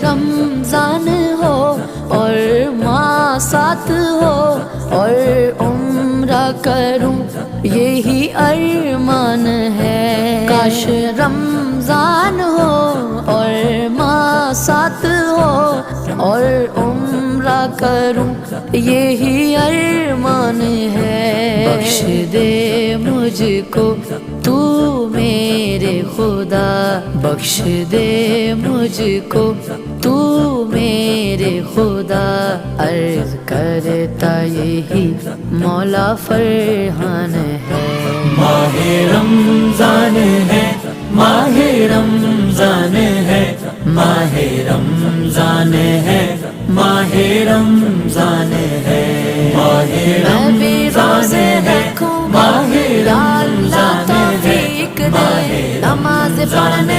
رمضان ہو اور ماں ساتھ ہو اور عمرہ کروں یہی ارمان ہے. کاش رمضان ہو اور ماں ساتھ ہو اور عمرہ کروں یہی ارمان ہے. بخش دے مجھ کو تو میرے خدا، بخش دے مجھ کو تو میرے خدا. عرض کرتا یہی مولا فرحان ہے. ماہ رمضان ہے، ماہ رمضان ہے، ماہ رمضان ہے، ماہ رمضان ہے، ماہ رمضان ہے، ماہ رمضان ہے، نماز پڑھنے